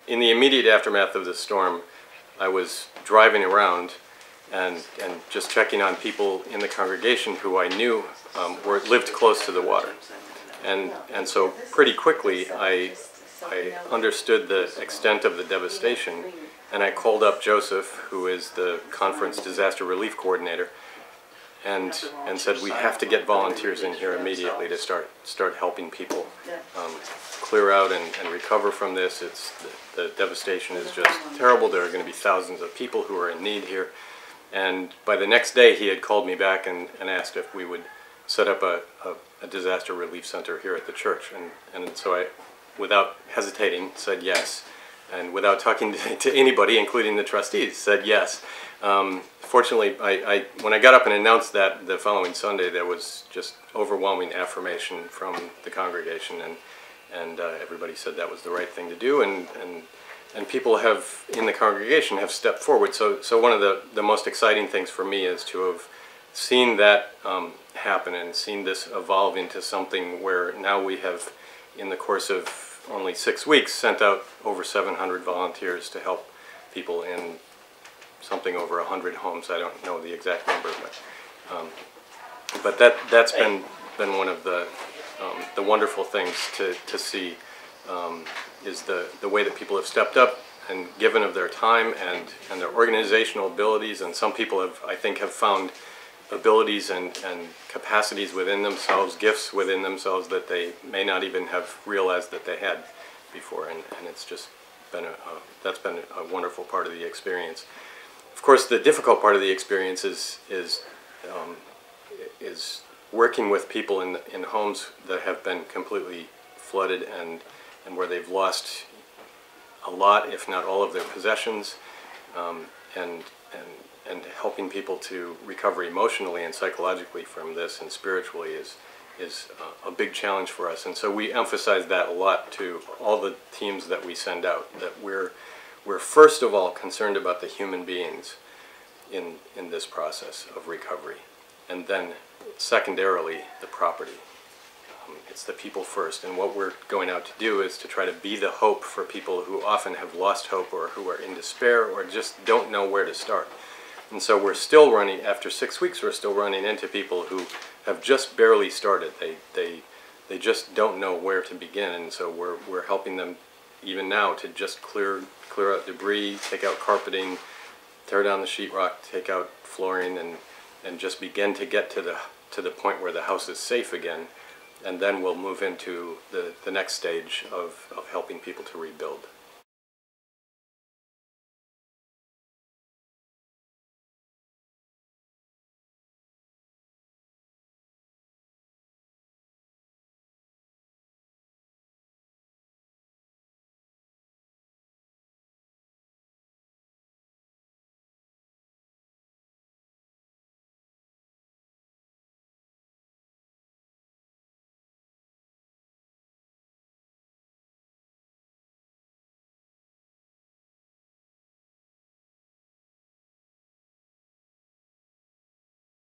in the immediate aftermath of the storm, I was driving around and just checking on people in the congregation who I knew lived close to the water. And so pretty quickly I understood the extent of the devastation, and I called up Joseph, who is the conference disaster relief coordinator, and said, we have to get volunteers in here immediately to start helping people clear out and recover from this. The devastation is just terrible. There are going to be thousands of people who are in need here. And by the next day he had called me back and asked if we would set up a disaster relief center here at the church. And so I, without hesitating, said yes. And without talking to anybody, including the trustees, said yes. Fortunately, when I got up and announced that the following Sunday, there was just overwhelming affirmation from the congregation, and everybody said that was the right thing to do, and people have in the congregation have stepped forward. So one of the most exciting things for me is to have seen that happen and seen this evolve into something where now we have, in the course of only 6 weeks, sent out over 700 volunteers to help people in something over 100 homes. I don't know the exact number, but that's been one of the wonderful things to see, is the way that people have stepped up and given of their time and their organizational abilities. And some people have, I think, have found abilities and capacities within themselves, gifts within themselves that they may not even have realized that they had before, and it's just been that's been a wonderful part of the experience. Of course, the difficult part of the experience is working with people in homes that have been completely flooded and where they've lost a lot, if not all, of their possessions, and helping people to recover emotionally and psychologically from this, and spiritually, is a big challenge for us. And so we emphasize that a lot to all the teams that we send out, that we're first of all concerned about the human beings in this process of recovery, and then secondarily the property. It's the people first, and what we're going out to do is to try to be the hope for people who often have lost hope, or who are in despair, or just don't know where to start. And so we're still running, after 6 weeks, we're still running into people who have just barely started. They just don't know where to begin, and so we're helping them even now to just clear out debris, take out carpeting, tear down the sheetrock, take out flooring, and just begin to get to the point where the house is safe again. And then we'll move into the next stage of helping people to rebuild.